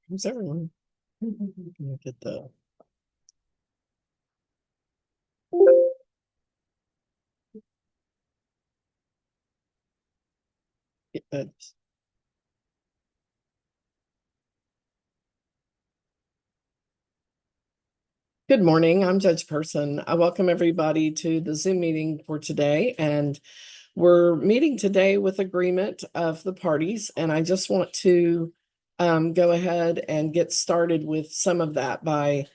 Who's everyone? Look at the. uh, Good morning. I'm Judge Person. I welcome everybody to the Zoom meeting for today, and we're meeting today with agreement of the parties. And I just want to go ahead and get started with some of that by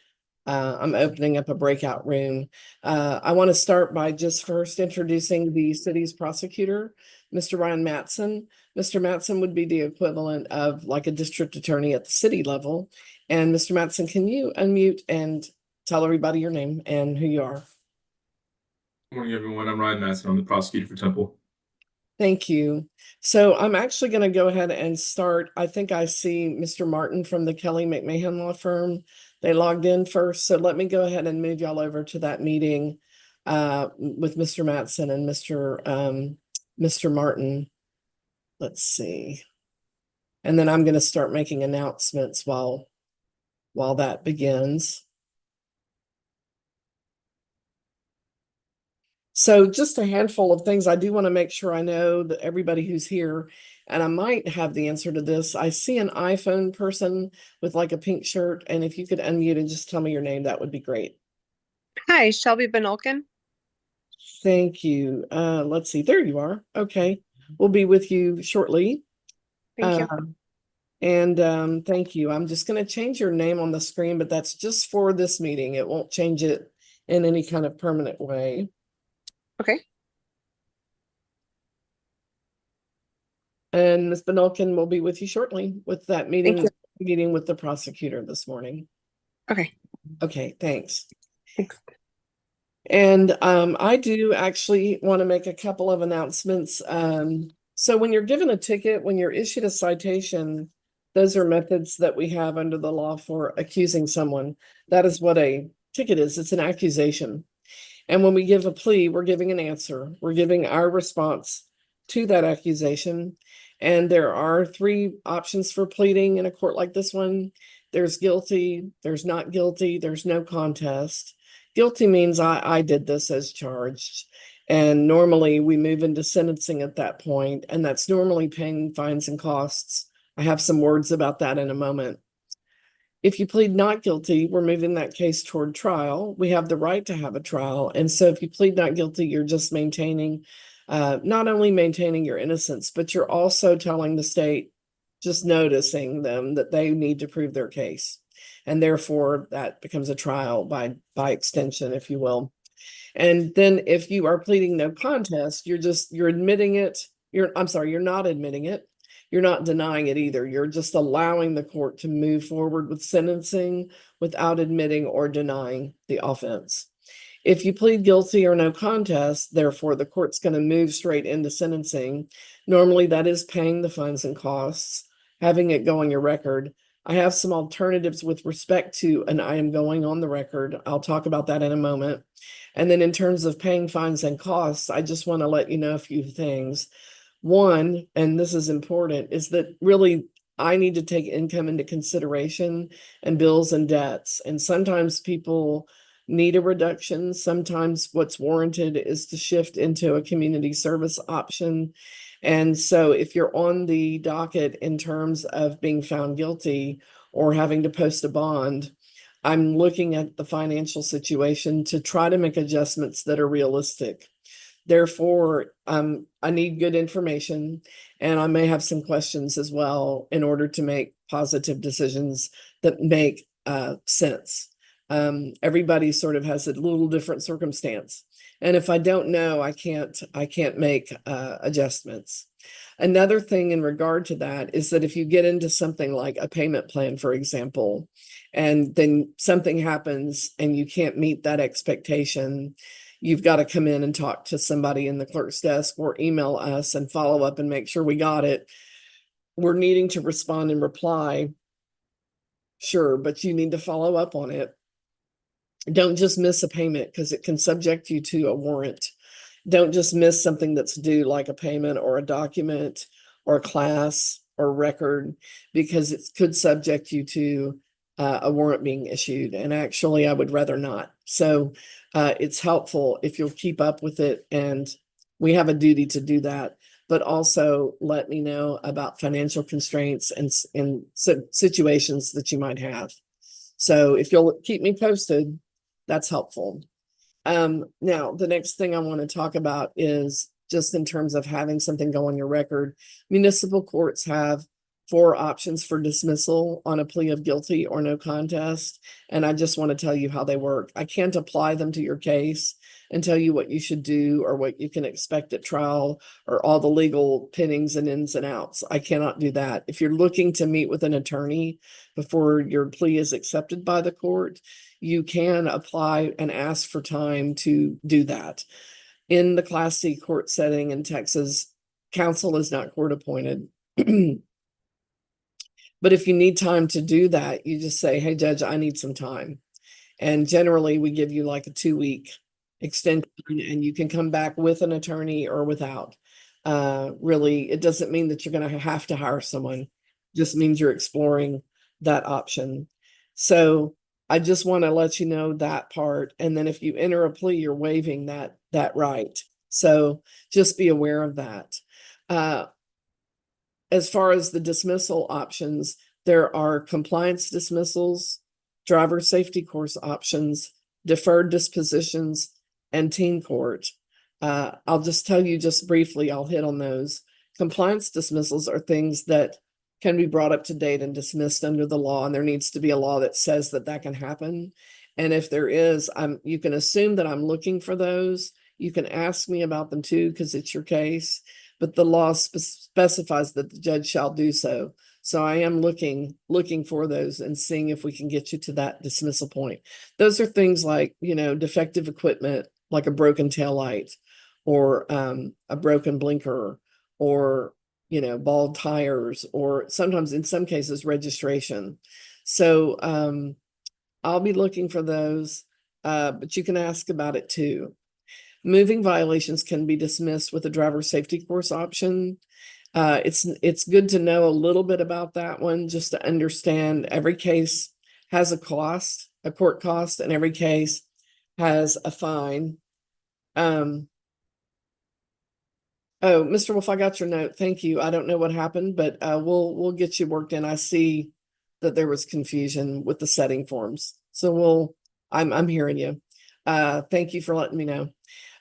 I'm opening up a breakout room. I want to start by just first introducing the city's prosecutor, Mr. Ryan Matson. Mr. Matson would be the equivalent of like a district attorney at the city level. And Mr. Matson, can you unmute and tell everybody your name and who you are? Good morning, everyone. I'm Ryan Matson. I'm the prosecutor for Temple. Thank you. So I'm actually going to go ahead and start. I think I see Mr. Martin from the Kelly McMahon Law Firm. They logged in first. So let me go ahead and move y'all over to that meeting with Mr. Matson and Mr. Martin. Let's see. And then I'm going to start making announcements while that begins. So just a handful of things. I do want to make sure I know that everybody who's here, and I might have the answer to this. I see an iPhone person with like a pink shirt, and if you could unmute and just tell me your name, that would be great. Hi, Shelby Benolkin. Thank you. Let's see. There you are. Okay. We'll be with you shortly. Thank you. And thank you. I'm just going to change your name on the screen, but that's just for this meeting. It won't change it in any kind of permanent way. Okay. And Ms. Benolkin will be with you shortly with that meeting with the prosecutor this morning. Okay. Okay, thanks. Thanks. And I do actually want to make a couple of announcements. So when you're given a ticket, when you're issued a citation, those are methods that we have under the law for accusing someone. That is what a ticket is. It's an accusation. And when we give a plea, we're giving an answer. We're giving our response to that accusation. And there are three options for pleading in a court like this one. There's guilty, there's not guilty, there's no contest. Guilty means I did this as charged. And normally we move into sentencing at that point, and that's normally paying fines and costs. I have some words about that in a moment. If you plead not guilty, we're moving that case toward trial. We have the right to have a trial. And so if you plead not guilty, you're just maintaining, not only maintaining your innocence, but you're also telling the state, just noticing them that they need to prove their case. And therefore that becomes a trial by extension, if you will. And then if you are pleading no contest, you're admitting it. You're not admitting it. You're not denying it either. You're just allowing the court to move forward with sentencing without admitting or denying the offense. If you plead guilty or no contest, therefore the court's going to move straight into sentencing. Normally that is paying the fines and costs, having it go on your record. I have some alternatives with respect to an I am going on the record. I'll talk about that in a moment. And then in terms of paying fines and costs, I just want to let you know a few things. One, and this is important, is that really I need to take income into consideration and bills and debts. And sometimes people need a reduction. Sometimes what's warranted is to shift into a community service option. And so if you're on the docket in terms of being found guilty or having to post a bond, I'm looking at the financial situation to try to make adjustments that are realistic. Therefore, I need good information, and I may have some questions as well in order to make positive decisions that make sense. Everybody sort of has a little different circumstance, and if I don't know, I can't make adjustments. Another thing in regard to that is that if you get into something like a payment plan, for example, and then something happens and you can't meet that expectation, you've got to come in and talk to somebody in the clerk's desk or email us and follow up and make sure we got it. We're needing to respond and reply. Sure, but you need to follow up on it. Don't just miss a payment because it can subject you to a warrant. Don't just miss something that's due, like a payment or a document or a class. or record because it could subject you to a warrant being issued. And actually, I would rather not. So it's helpful if you'll keep up with it, and we have a duty to do that. But also let me know about financial constraints and situations that you might have. So if you'll keep me posted, that's helpful. Now, the next thing I want to talk about is just in terms of having something go on your record. Municipal courts have 4 options for dismissal on a plea of guilty or no contest. And I just want to tell you how they work. I can't apply them to your case and tell you what you should do or what you can expect at trial or all the legal pinnings and ins and outs. I cannot do that. If you're looking to meet with an attorney before your plea is accepted by the court, you can apply and ask for time to do that. In the Class C court setting in Texas, counsel is not court appointed. But if you need time to do that, you just say, hey, Judge, I need some time. And generally, we give you like a 2-week extension, and you can come back with an attorney or without. Really, it doesn't mean that you're going to have to hire someone. It just means you're exploring that option. So I just want to let you know that part. And then if you enter a plea, you're waiving that right. So just be aware of that. As far as the dismissal options, there are compliance dismissals, driver safety course options, deferred dispositions, and teen court. I'll just tell you just briefly, I'll hit on those. Compliance dismissals are things that can be brought up to date and dismissed under the law, and there needs to be a law that says that that can happen. And if there is, you can assume that I'm looking for those. You can ask me about them too, because it's your case. But the law specifies that the judge shall do so. So I am looking for those and seeing if we can get you to that dismissal point. Those are things like, defective equipment, like a broken taillight or a broken blinker or, bald tires, or sometimes in some cases registration. So I'll be looking for those, but you can ask about it too. Moving violations can be dismissed with a driver safety course option. It's good to know a little bit about that one, just to understand every case has a cost, a court cost, and every case has a fine. Oh, Mr. Wolf, I got your note. Thank you. I don't know what happened, but we'll get you worked in. I see that there was confusion with the setting forms. So I'm hearing you. Thank you for letting me know.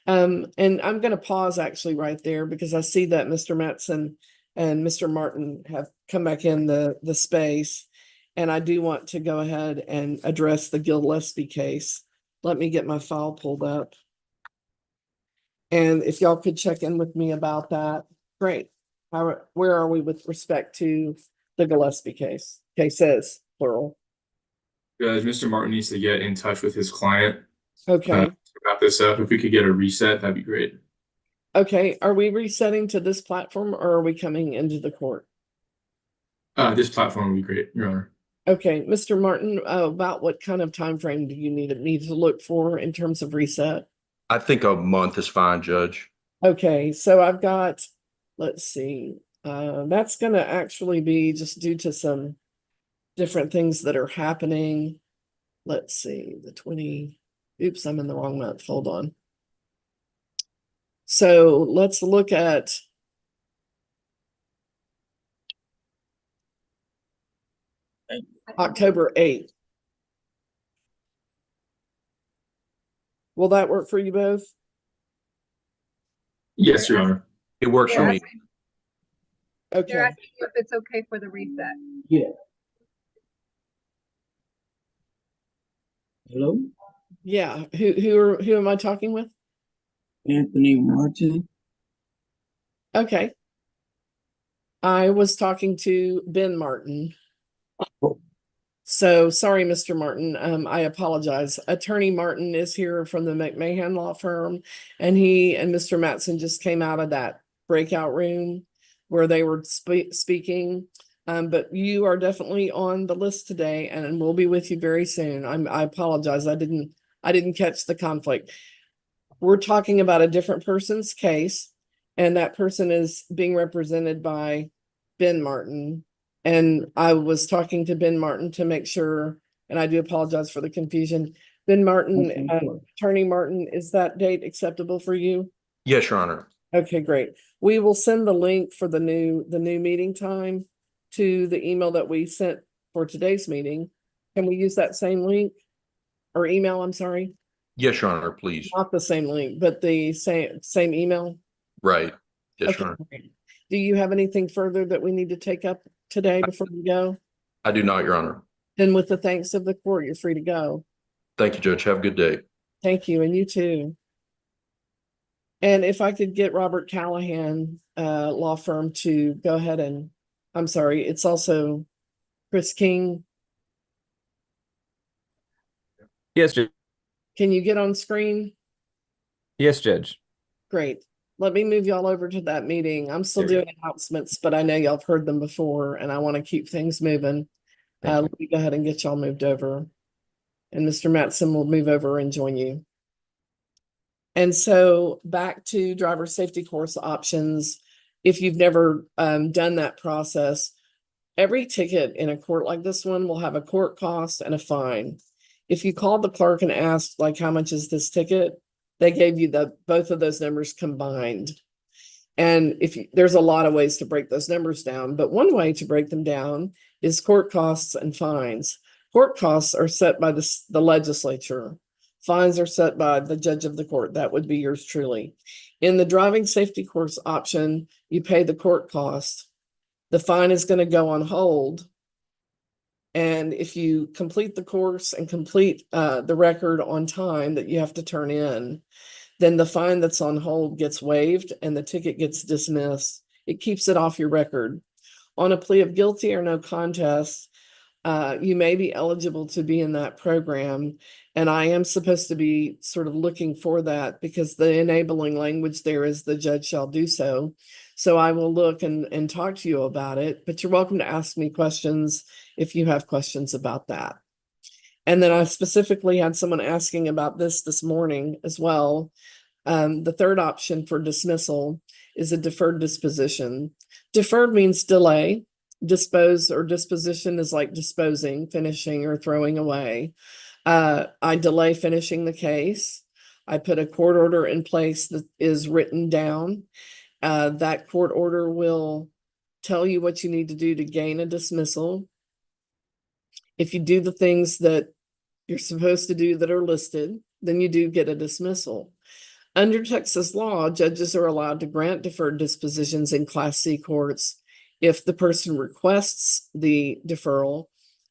And I'm going to pause actually right there because I see that Mr. Matson and Mr. Martin have come back in the space. And I do want to go ahead and address the Gillespie case. Let me get my file pulled up. And if y'all could check in with me about that, great. Where are we with respect to the Gillespie case? Cases, plural. Judge, Mr. Martin needs to get in touch with his client. Okay. To wrap this up. If we could get a reset, that'd be great. Okay. Are we resetting to this platform or are we coming into the court? This platform would be great, Your Honor. Okay, Mr. Martin, about what kind of time frame do you need me to look for in terms of reset? I think a month is fine, Judge. Okay, so I've got, let's see, that's going to actually be just due to some different things that are happening. Let's see, oops, I'm in the wrong month. Hold on. So let's look at October 8th. Will that work for you both? Yes, Your Honor. It works for me. They're Okay, asking if it's okay for the reset. Yeah. Hello, yeah. Who am I talking with? Anthony Martin. Okay. I was talking to Ben Martin. Oh. So sorry, Mr. Martin. I apologize. Attorney Martin is here from the McMahon Law Firm, and he and Mr. Matson just came out of that breakout room where they were speaking. But you are definitely on the list today, and we'll be with you very soon. I apologize. I didn't catch the conflict. We're talking about a different person's case, and that person is being represented by Ben Martin. And I was talking to Ben Martin to make sure, and I do apologize for the confusion. Ben Martin, Okay. Attorney Martin, is that date acceptable for you? Yes, Your Honor. Okay, great. We will send the link for the new meeting time to the email that we sent for today's meeting. Can we use that same link or email? I'm sorry, Yes, Your Honor, please. not the same link, but the same email. Right. Yes, Okay, Your Honor. great. Do you have anything further that we need to take up today before we go? I do not, Your Honor. Then with the thanks of the court, you're free to go. Thank you, Judge. Have a good day. Thank you, and you too. And if I could get Robert Callahan, law firm to go ahead and, I'm sorry, it's also Chris King. Yes, Judge. Can you get on screen? Yes, Judge. Great. Let me move y'all over to that meeting. I'm still There we doing announcements, but I know y'all have heard them before and I want to keep things moving. Thank you. Let me go ahead and get y'all moved over. And Mr. Matson will move over and join you. And so back to driver safety course options. If you've never done that process, every ticket in a court like this one will have a court cost and a fine. If you called the clerk and asked, like, how much is this ticket? They gave you both of those numbers combined. And there's a lot of ways to break those numbers down, but one way to break them down is court costs and fines. Court costs are set by the legislature. Fines are set by the judge of the court. That would be yours truly. In the driving safety course option, you pay the court cost. The fine is going to go on hold. And if you complete the course and complete the record on time that you have to turn in, then the fine that's on hold gets waived and the ticket gets dismissed. It keeps it off your record. On a plea of guilty or no contest, you may be eligible to be in that program. And I am supposed to be sort of looking for that because the enabling language there is the judge shall do so. So I will look and talk to you about it, but you're welcome to ask me questions if you have questions about that. And then I specifically had someone asking about this morning as well. The third option for dismissal is a deferred disposition. Deferred means delay. Dispose or disposition is like disposing, finishing, or throwing away. I delay finishing the case. I put a court order in place that is written down. That court order will tell you what you need to do to gain a dismissal. If you do the things that you're supposed to do that are listed, then you do get a dismissal. Under Texas law, judges are allowed to grant deferred dispositions in Class C courts if the person requests the deferral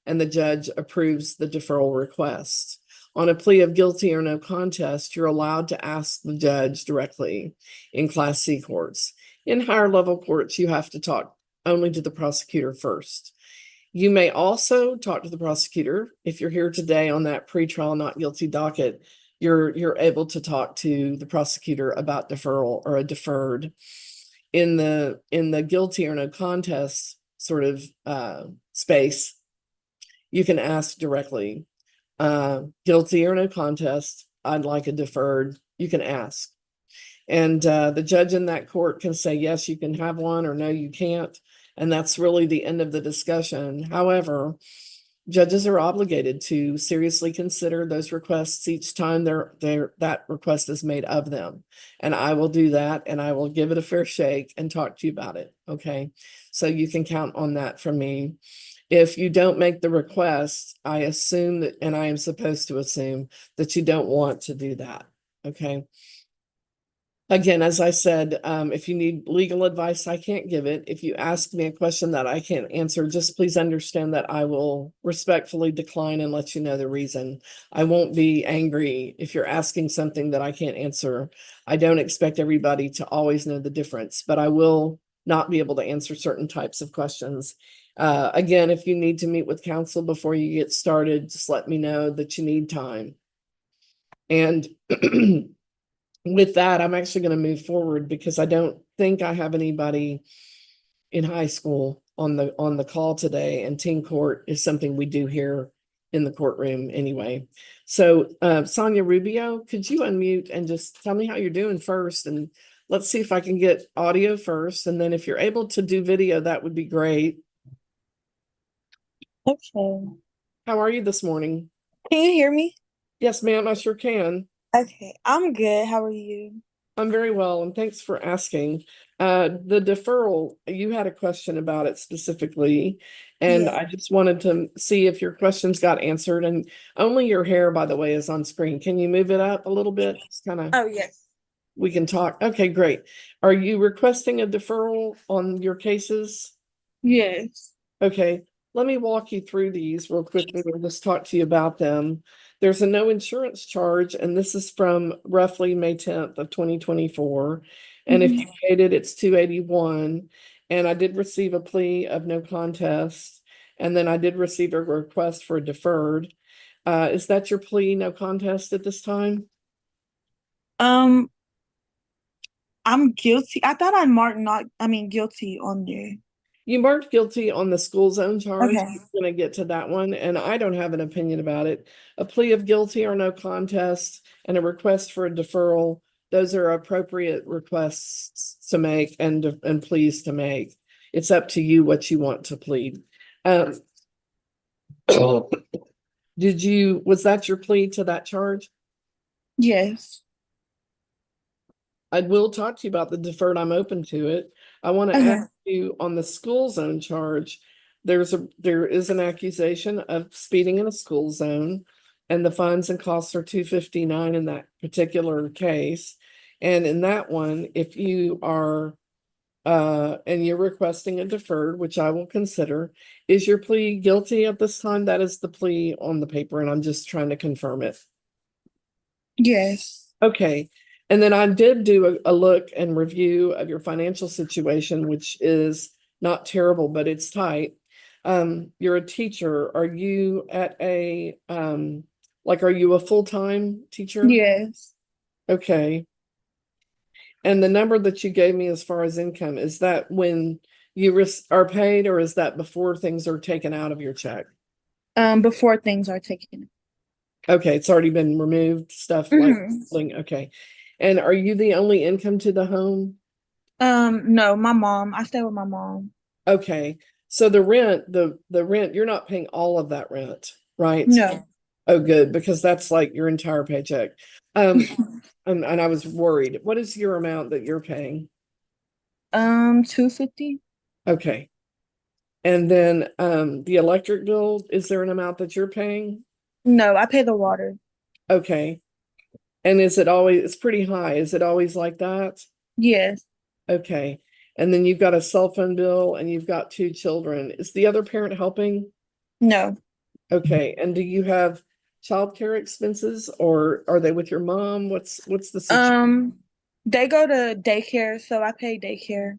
and the judge approves the deferral request. On a plea of guilty or no contest, you're allowed to ask the judge directly in Class C courts. In higher level courts, you have to talk only to the prosecutor first. You may also talk to the prosecutor. If you're here today on that pretrial not guilty docket, you're able to talk to the prosecutor about deferral or a deferred. In the guilty or no contest sort of space, you can ask directly, guilty or no contest, I'd like a deferred. You can ask. And the judge in that court can say, yes, you can have one, or no, you can't. And that's really the end of the discussion. However, judges are obligated to seriously consider those requests each time that request is made of them. And I will do that, and I will give it a fair shake and talk to you about it. Okay. So you can count on that from me. If you don't make the request, I assume that, and I am supposed to assume that you don't want to do that. Okay. Again, as I said, if you need legal advice, I can't give it. If you ask me a question that I can't answer, just please understand that I will respectfully decline and let you know the reason. I won't be angry if you're asking something that I can't answer. I don't expect everybody to always know the difference, but I will not be able to answer certain types of questions. Again, if you need to meet with counsel before you get started, just let me know that you need time. And with that, I'm actually going to move forward because I don't think I have anybody in high school on the call today, and teen court is something we do here in the courtroom anyway. So Sonia Rubio, could you unmute and just tell me how you're doing first, and let's see if I can get audio first, and then if you're able to do video, that would be great. Okay. How are you this morning? Can you hear me? Yes, ma'am, I sure can. Okay, I'm good. How are you? I'm very well, and thanks for asking. The deferral, you had a question about it specifically, and Yeah. I just wanted to see if your questions got answered. And only your hair, by the way, is on screen. Can you move it up a little bit? Just kind of, Oh, yes. we can talk. Okay, great. Are you requesting a deferral on your cases? Yes. Okay, let me walk you through these real quickly. We'll just talk to you about them. There's a no insurance charge, and this is from roughly May 10th of 2024. And if you paid it, it's 281. And I did receive a plea of no contest. And then I did receive a request for a deferred. Is that your plea, no contest at this time? Um, I'm guilty. I thought I marked guilty on there. You marked guilty on the school zone charge. Okay. I'm gonna get to that one, and I don't have an opinion about it. A plea of guilty or no contest and a request for a deferral, those are appropriate requests to make and pleas to make. It's up to you what you want to plead. Was that your plea to that charge? Yes. I will talk to you about the deferred. I'm open to it. I want to Okay. ask you on the school zone charge. There is an accusation of speeding in a school zone, and the fines and costs are $259 in that particular case. And in that one, if you are and you're requesting a deferred, which I will consider, is your plea guilty at this time? That is the plea on the paper, and I'm just trying to confirm it. Yes. Okay. And then I did do a look and review of your financial situation, which is not terrible, but it's tight. You're a teacher. Are you at are you a full-time teacher? Yes. Okay. And the number that you gave me as far as income, is that when you are paid, or is that before things are taken out of your check? Before things are taken. Okay, it's already been removed, stuff like, okay. And are you the only income to the home? No, my mom. I stay with my mom. Okay, so the rent, the rent, you're not paying all of that rent, right? No. Oh, good, because that's like your entire paycheck. And I was worried. What is your amount that you're paying? 250. Okay. And then the electric bill, is there an amount that you're paying? No, I pay the water. Okay. And it's pretty high. Is it always like that? Yes. Okay. And then you've got a cell phone bill and you've got 2 children. Is the other parent helping? No. Okay. And do you have childcare expenses, or are they with your mom? What's the situation? They go to daycare, so I pay daycare.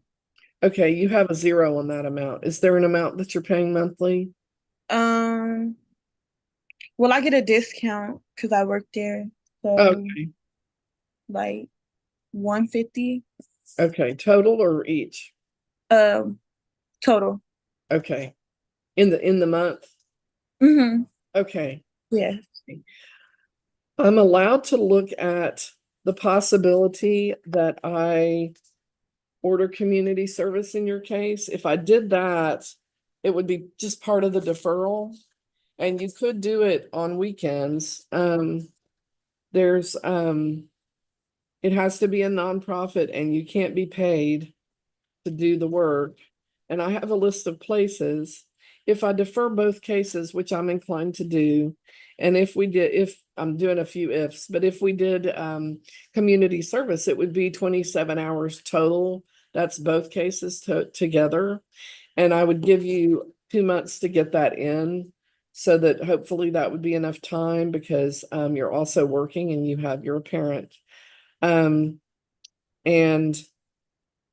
Okay, you have a 0 on that amount. Is there an amount that you're paying monthly? Well, I get a discount because I work there. So Okay. like 150. Okay, total or each? Total. Okay. In the month? Mm-hmm. Okay. Yes. I'm allowed to look at the possibility that I order community service in your case. If I did that, it would be just part of the deferral, and you could do it on weekends. There's it has to be a nonprofit, and you can't be paid to do the work. And I have a list of places. If I defer both cases, which I'm inclined to do, and if I'm doing a few ifs, but if we did community service, it would be 27 hours total. That's both cases together. And I would give you 2 months to get that in, so that hopefully that would be enough time, because you're also working and you're a parent. And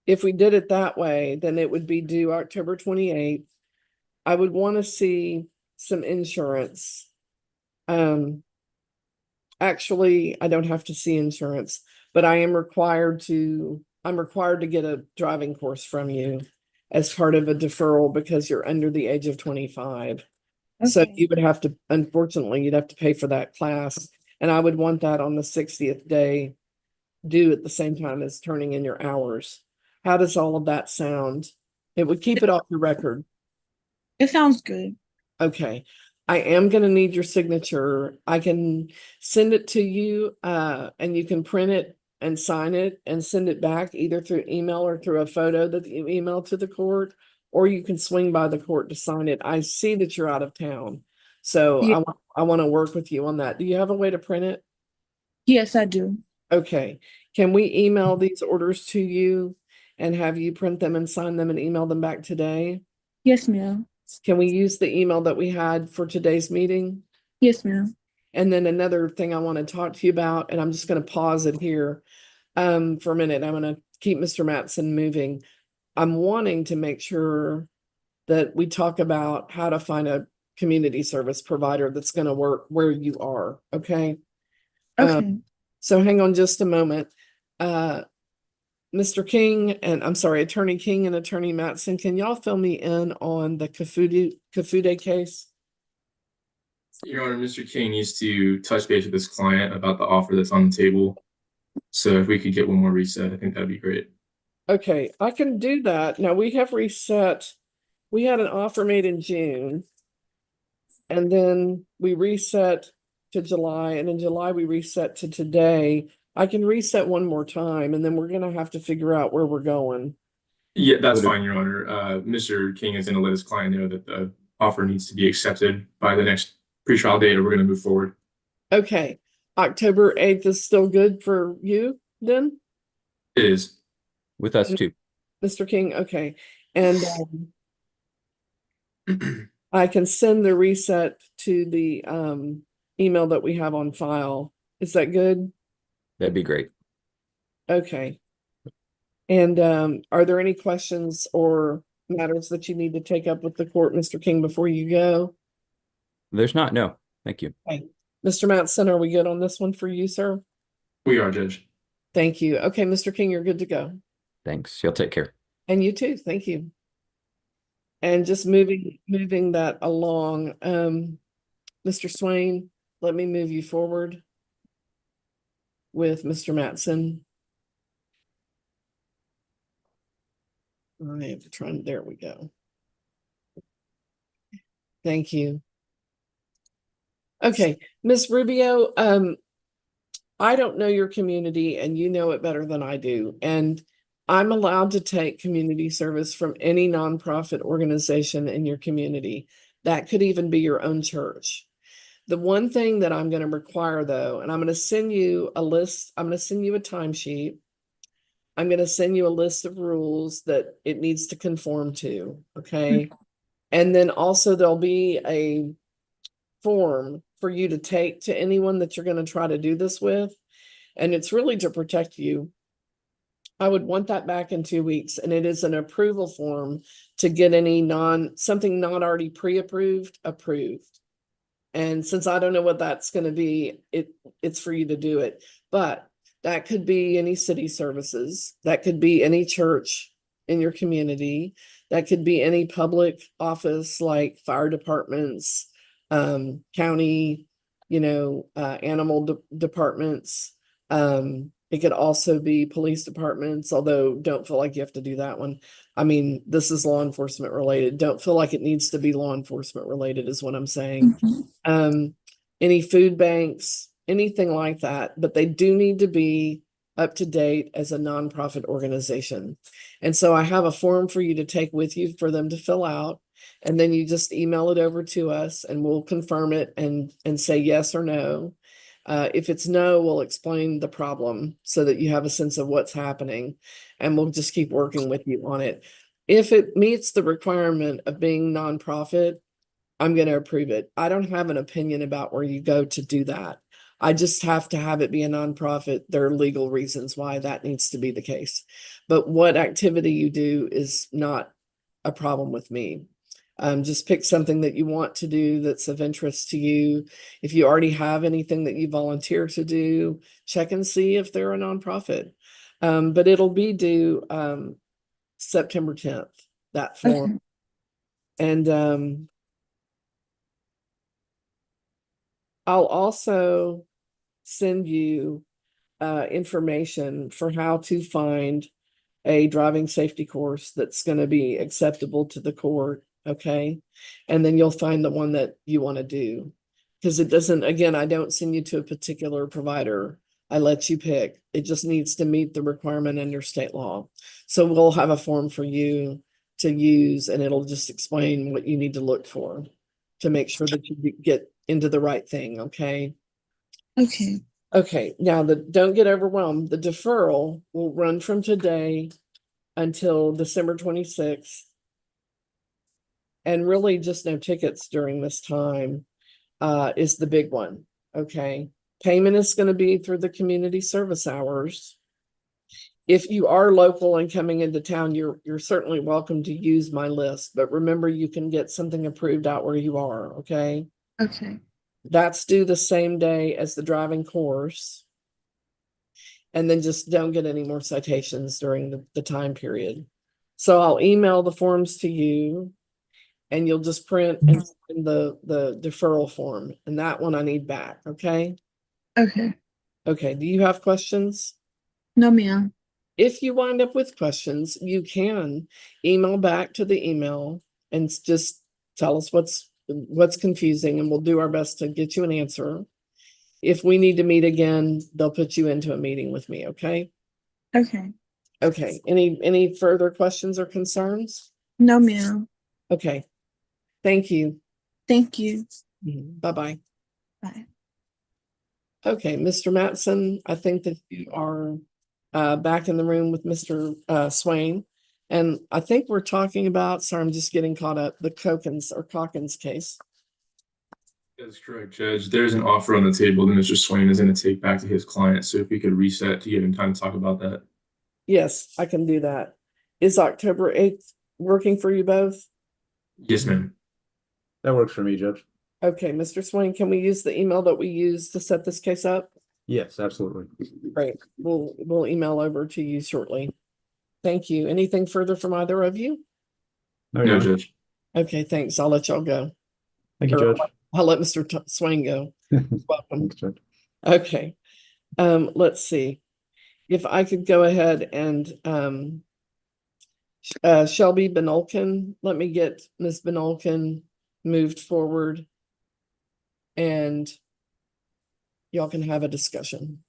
if we did it that way, then it would be due October 28th. I would want to see some insurance. Actually, I don't have to see insurance, but I'm required to get a driving course from you as part of a deferral, because you're under the age of 25. So Okay. you would have to, unfortunately, you'd have to pay for that class. And I would want that on the 60th day due at the same time as turning in your hours. How does all of that sound? It would keep it off your record. It sounds good. Okay. I am gonna need your signature. I can send it to you, and you can print it and sign it and send it back either through email or through a photo that you email to the court, or you can swing by the court to sign it. I see that you're out of town, so Yeah. I want to work with you on that. Do you have a way to print it? Yes, I do. Okay. Can we email these orders to you and have you print them and sign them and email them back today? Yes, ma'am. Can we use the email that we had for today's meeting? Yes, ma'am. And then another thing I want to talk to you about, and I'm just going to pause it here for a minute. I'm going to keep Mr. Matson moving. I'm wanting to make sure that we talk about how to find a community service provider that's going to work where you are. Okay. Okay. So hang on just a moment. Mr. King and I'm sorry, Attorney King and Attorney Matson, can y'all fill me in on the Kafude case? Your Honor, Mr. King needs to touch base with his client about the offer that's on the table. So if we could get one more reset, I think that'd be great. Okay, I can do that. Now we have reset. We had an offer made in June. And then we reset to July, and in July we reset to today. I can reset one more time, and then we're gonna have to figure out where we're going. Yeah, that's Would it- fine, Your Honor. Mr. King is going to let his client know that the offer needs to be accepted by the next pretrial date, or we're going to move forward. Okay, October 8th is still good for you then, It is. With us too. Mr. King? Okay, and I can send the reset to the email that we have on file. Is that good? That'd be great. Okay. And are there any questions or matters that you need to take up with the court, Mr. King, before you go? There's not, no. Thank you. Okay. Mr. Matson, are we good on this one for you, sir? We are, Judge. Thank you. Okay, Mr. King, you're good to go. Thanks. You'll take care. And you too. Thank you. And just moving that along, Mr. Swain, let me move you forward with Mr. Matson. I have to try, there we go. Thank you. Okay, Ms. Rubio, I don't know your community and you know it better than I do. And I'm allowed to take community service from any nonprofit organization in your community. That could even be your own church. The one thing that I'm going to require though, and I'm going to send you a list, I'm going to send you a timesheet. I'm going to send you a list of rules that it needs to conform to, okay? And then also there'll be a form for you to take to anyone that you're going to try to do this with. And it's really to protect you. I would want that back in 2 weeks, and it is an approval form to get any something not already pre-approved, approved. And since I don't know what that's going to be, it's for you to do it. But that could be any city services. That could be any church in your community. That could be any public office like fire departments, county, animal departments. It could also be police departments, although don't feel like you have to do that one. I mean, this is law enforcement related. Don't feel like it needs to be law enforcement related is what I'm saying. Any food banks, anything like that, but they do need to be up to date as a nonprofit organization. And so I have a form for you to take with you for them to fill out. And then you just email it over to us and we'll confirm it and say yes or no. If it's no, we'll explain the problem so that you have a sense of what's happening and we'll just keep working with you on it. If it meets the requirement of being nonprofit, I'm going to approve it. I don't have an opinion about where you go to do that. I just have to have it be a nonprofit. There are legal reasons why that needs to be the case. But what activity you do is not a problem with me. Just pick something that you want to do that's of interest to you. If you already have anything that you volunteer to do, check and see if they're a nonprofit. But it'll be due September 10th, that form. And I'll also send you information for how to find a driving safety course that's going to be acceptable to the court. Okay. And then you'll find the one that you want to do. Because it doesn't, again, I don't send you to a particular provider. I let you pick. It just needs to meet the requirement under state law. So we'll have a form for you to use, and it'll just explain what you need to look for to make sure that you get into the right thing. Okay. Okay. Okay. Now, don't get overwhelmed. The deferral will run from today until December 26th. And really just no tickets during this time is the big one. Okay. Payment is going to be through the community service hours. If you are local and coming into town, you're certainly welcome to use my list, but remember you can get something approved out where you are. Okay. Okay. That's due the same day as the driving course. And then just don't get any more citations during the time period. So I'll email the forms to you, and you'll just print and send the deferral form, and that one I need back. Okay. Okay. Okay. Do you have questions? No, ma'am. If you wind up with questions, you can email back to the email and just tell us what's confusing, and we'll do our best to get you an answer. If we need to meet again, they'll put you into a meeting with me. Okay. Okay. Okay. Any further questions or concerns? No, ma'am. Okay. Thank you. Thank you. Bye-bye. Bye. Okay, Mr. Matson, I think that you are back in the room with Mr. Swain. And I think we're talking about, sorry, I'm just getting caught up, the Calkins case. That's correct, Judge. There's an offer on the table that Mr. Swain is going to take back to his client. So if we could reset to give him time to talk about that. Yes, I can do that. Is October 8th working for you both? Yes, ma'am. That works for me, Judge. Okay, Mr. Swain, can we use the email that we used to set this case up? Yes, absolutely. Great. We'll email over to you shortly. Thank you. Anything further from either of you? No, No, Your Honor. Judge. Okay, thanks. I'll let y'all go. Thank you, Or Judge. I'll let Mr. Swain go. Welcome. Thanks, Judge. Okay. Let's see. If I could go ahead and Shelby Benolkin, let me get Ms. Benolkin moved forward, and y'all can have a discussion.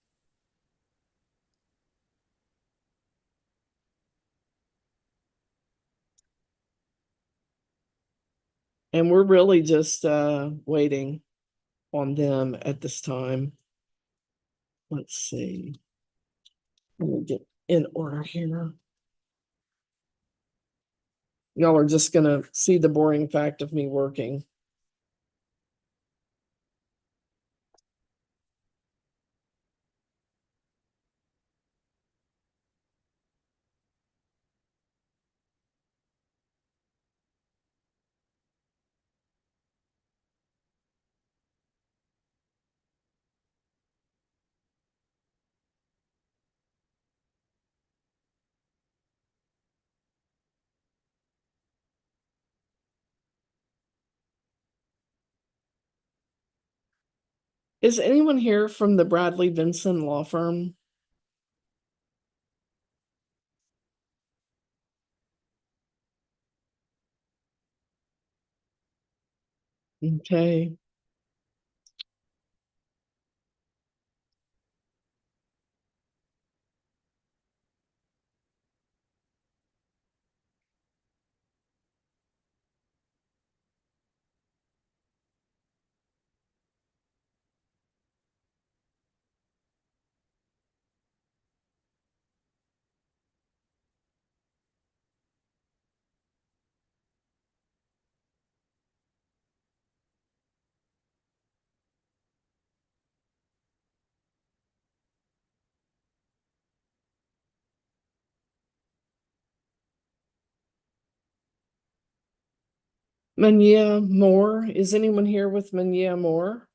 And we're really just waiting on them at this time. Let's see. Let me get in order here. Y'all are just gonna see the boring fact of me working. Is anyone here from the Bradley Vinson Law Firm? Okay. Mania Moore, is anyone here with Mania Moore?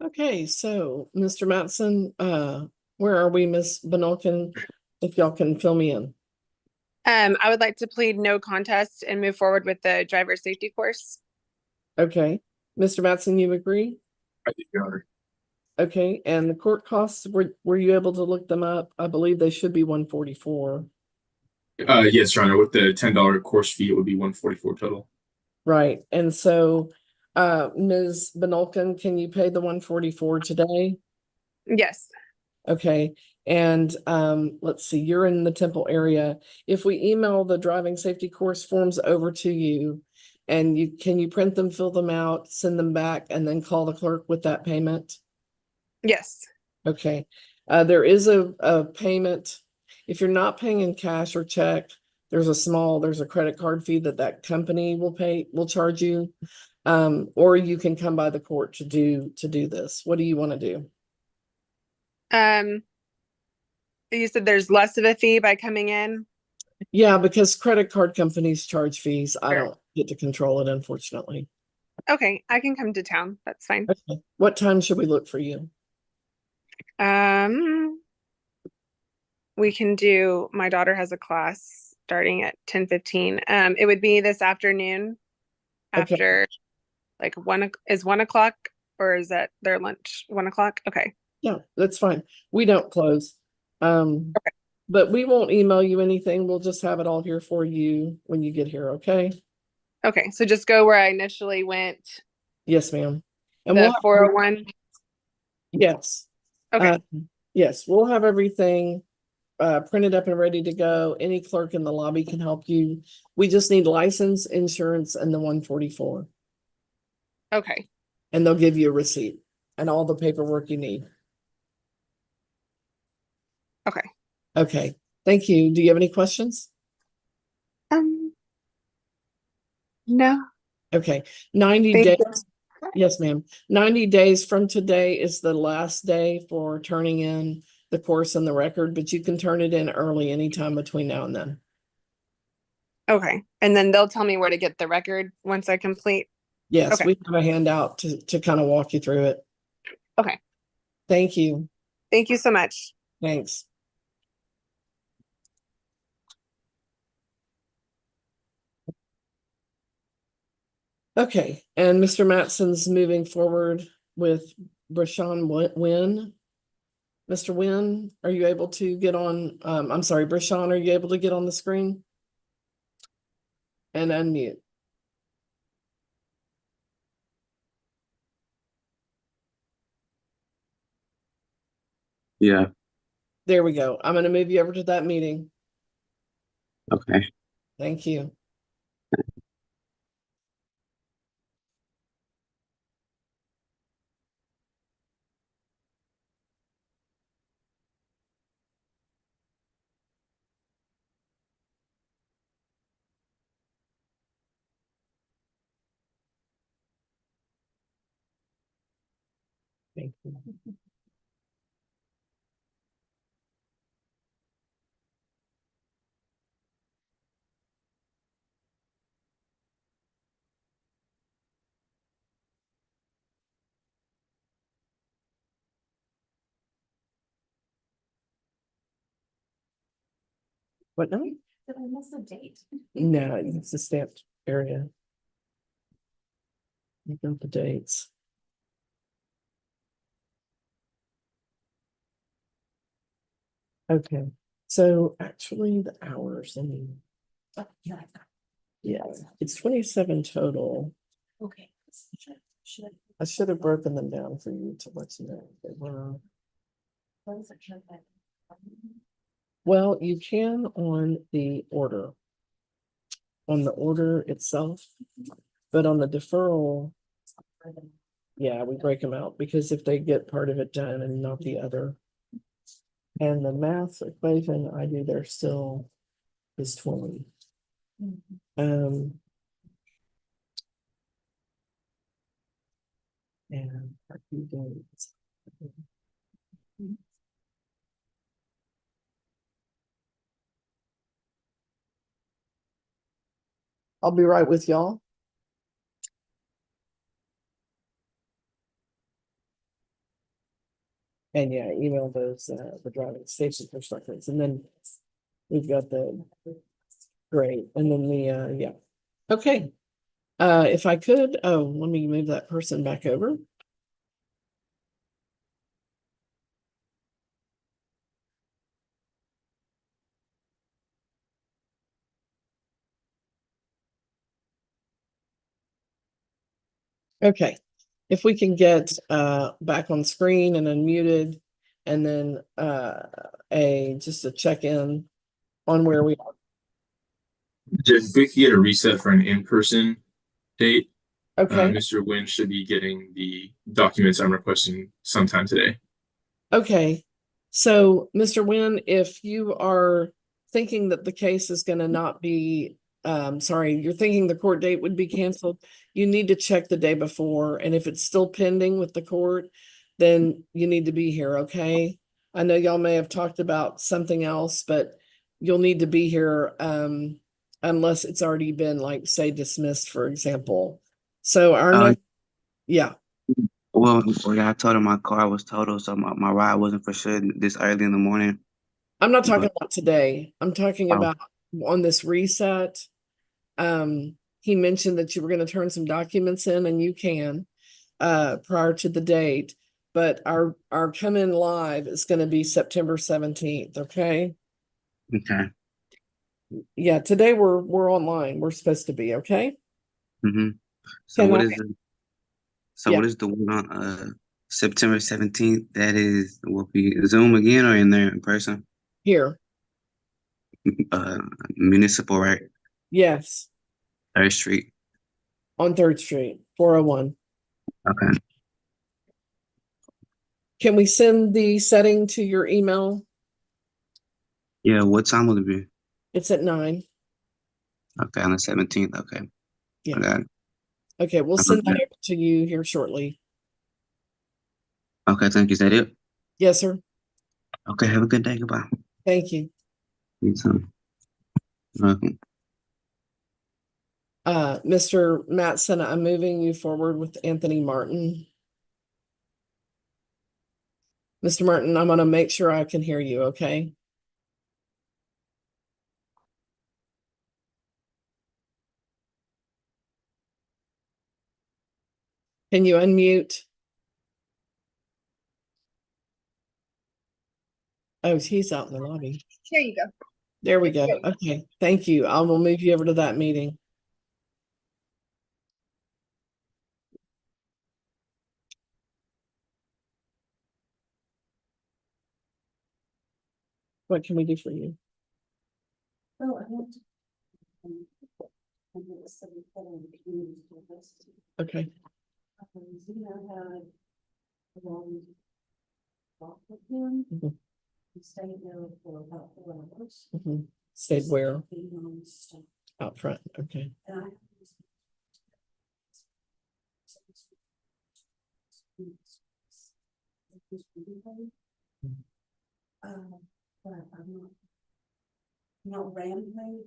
Okay, so Mr. Matson, where are we, Miss Benelkin? If y'all can fill me in. I would like to plead no contest and move forward with the driver safety course. Okay, Mr. Matson, you agree? I do, Your Honor. Okay, and the court costs, were you able to look them up? I believe they should be 144. Yes, Your Honor. With the $10 course fee, it would be 144 total. Right, and so, Ms. Benolkin, can you pay the 144 today? Yes. Okay, and let's see, you're in the Temple area. If we email the driving safety course forms over to you, and can you print them, fill them out, send them back, and then call the clerk with that payment? Yes. Okay, there is a payment. If you're not paying in cash or check, there's a credit card fee that company will charge you. Or you can come by the court to do this. What do you want to do? You said there's less of a fee by coming in. Yeah, because credit card companies charge fees. I Sure. don't get to control it, unfortunately. Okay, I can come to town. That's fine. Okay. What time should we look for you? We can do, my daughter has a class starting at 10:15. It would be this afternoon Okay. after like is 1 o'clock, or is that their lunch? 1 o'clock? Okay. Yeah, that's fine. We don't close. But we won't email you anything. We'll just have it all here for you when you get here, okay? Okay, so just go where I initially went, Yes, ma'am. And the we'll have 401. yes. Okay. Yes, we'll have everything printed up and ready to go. Any clerk in the lobby can help you. We just need license, insurance, and the 144. Okay. And they'll give you a receipt and all the paperwork you need. Okay. Okay, thank you. Do you have any questions? No. Okay, 90 Thank days. you. Yes, ma'am. 90 days from today is the last day for turning in the course and the record, but you can turn it in early anytime between now and then. Okay. And then they'll tell me where to get the record once I complete. Yes, Okay. we have a handout to kind of walk you through it. Okay. Thank you. Thank you so much. Thanks. Okay, and Mr. Matson's moving forward with Brashawn Wynn. Mr. Wynn, are you able to get on? I'm sorry, Brashawn, are you able to get on the screen? And unmute. Yeah, There we go. I'm going to move you over to that meeting. okay. Thank you. Thank you. What now? Did I miss a date? No, it's the stamped area. You got the dates. Okay, so actually the hours, I mean, Oh, yeah. yeah, it's 27 total. Okay. Should I should have broken them down for you to let you know. They were, well, you can on the order. On the order itself, but on the deferral, yeah, we break them out because if they get part of it done and not the other. And the math equation I do there still is 20. And our due dates. I'll be right with y'all. And yeah, email those, the driving station instructors, and then we've got the, great, and then the, yeah. Okay. If I could, oh, let me move that person back over. Okay, if we can get back on screen and unmuted, and then just a check-in on where we are. If we could get a reset for an in-person date, Okay, Mr. Nguyen should be getting the documents I'm requesting sometime today. okay. So, Mr. Nguyen, if you are thinking that the case is gonna not be, sorry, you're thinking the court date would be canceled, you need to check the day before, and if it's still pending with the court, then you need to be here, okay? I know y'all may have talked about something else, but you'll need to be here, unless it's already been, like, say, dismissed, for example. So our Uh, next, yeah, well, I told him my car was totaled, so my ride wasn't for sure this early in the morning. I'm not talking But about today. I'm talking Oh. about on this reset. He mentioned that you were gonna turn some documents in, and you can prior to the date. But our come in live is gonna be September 17th, okay? okay. Yeah, today we're online. We're supposed to be, okay? Mm-hmm. So Can what I- is the Yeah. what is the one on September 17th? That is will be Zoom again or in there in person? Here, Uh Municipal, right? yes, 3rd Street. on 3rd Street, 401. Okay. Can we send the setting to your email? Yeah, what time will it be? It's at 9. Okay, on the 17th. Okay. Yeah. I got it. Okay, we'll send that over to you here shortly. Okay, thank you. Is that it? Yes, sir. Okay, have a good day. Goodbye. Thank you. You too. Welcome. Mr. Mattson, I'm moving you forward with Anthony Martin. Mr. Martin, I'm gonna make sure I can hear you, okay? Can you unmute? Oh, he's out in the lobby. Here you go. There we go. Okay, thank you. I will move you over to that meeting. What can we do for you? Oh, I want to. I'm gonna send it on the community service. Okay, Zena had a long talk with him. Mhm. He stayed there for about 4 hours. stayed where? Being on stuff. Out front, okay. And I. But I'm not randomly.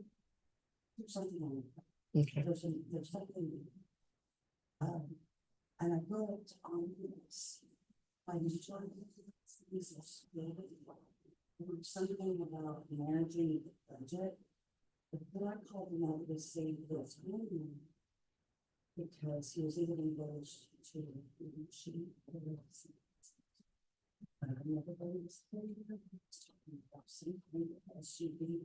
There's something on it. Okay, There's something. And I looked on this. I enjoyed this. There was something about managing the budget. But then I called him out to say this morning. Because he was even engaged to the machine. But I never was talking about something as she be.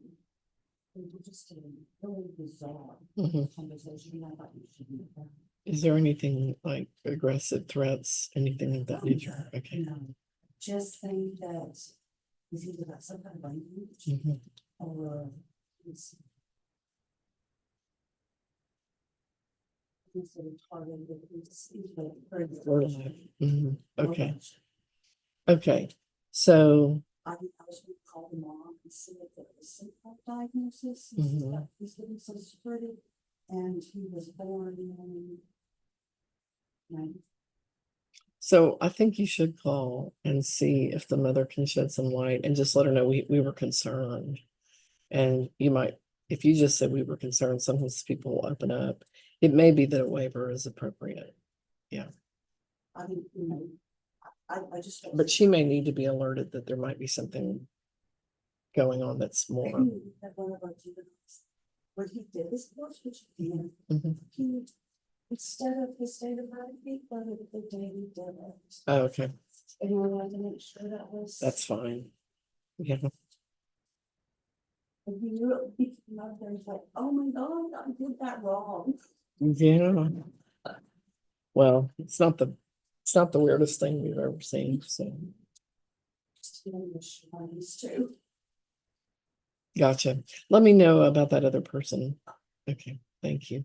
It was just a really bizarre Mhm. conversation. I thought you should be about. Is there anything like aggressive threats, anything of that nature? Okay. No, just think that it's either got some kind of language Mhm. or it's. It's sort of targeted, it's like very. Mhm. Okay, okay. So, I was gonna call the mom and see if there was some kind of diagnosis. Mhm. He's getting so security and he was born in. so I think you should call and see if the mother can shed some light and just let her know we were concerned. And you might, if you just said we were concerned, sometimes people will open up. It may be that a waiver is appropriate. I mean, you know, I I just. But she may need to be alerted that there might be something going on that's more. That one of our juveniles, when he did his course, which he did, Mhm. he, instead of his state of mind, he wanted the day he did it. Oh, okay, And he wanted to make sure that was. that's fine. Yeah, And he really, he came out there and was like, oh my God, I did that wrong. yeah. Well, it's not the weirdest thing we've ever seen, so, Just getting the shinies too. gotcha. Let me know about that other person. Okay, thank you.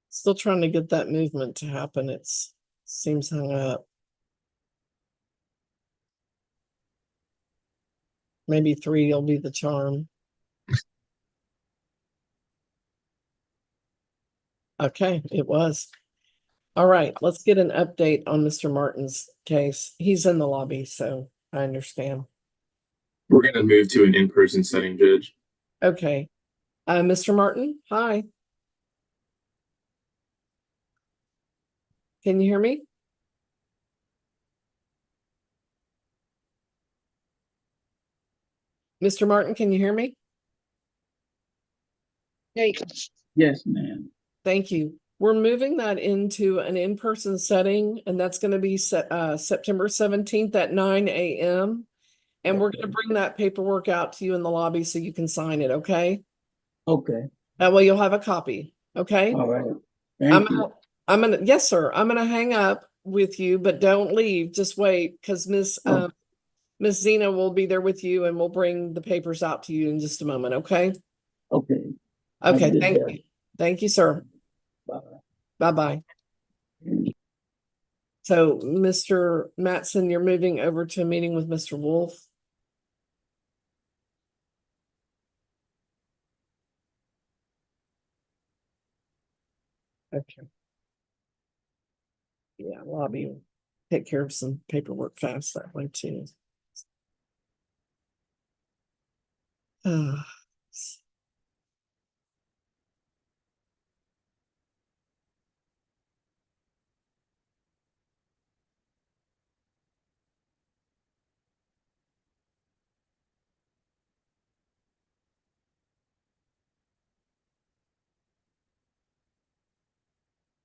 Still trying to get that movement to happen. Seems hung up. Maybe 3 will be the charm. Okay, it was. All right, let's get an update on Mr. Martin's case. He's in the lobby, so I understand. We're gonna move to an in-person setting, Judge. Okay. Mr. Martin, hi. Can you hear me? Mr. Martin, can you hear me? Yes, ma'am. Thank you. We're moving that into an in-person setting, and that's going to be September 17th at 9 a.m. And we're going to bring that paperwork out to you in the lobby so you can sign it, okay? Okay, That way you'll have a copy, okay? all right. I'm Thank you. gonna, yes, sir. I'm gonna hang up with you, but don't leave. Just wait, because Oh. Miss Zena will be there with you, and we'll bring the papers out to you in just a moment. Okay? Okay. Have a Okay. good Thank day. you. Thank you, sir. Bye. Bye bye. So, Mr. Matson, you're moving over to a meeting with Mr. Wolf. Okay. Yeah, lobby will take care of some paperwork fast that way too. Uh,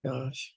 gosh.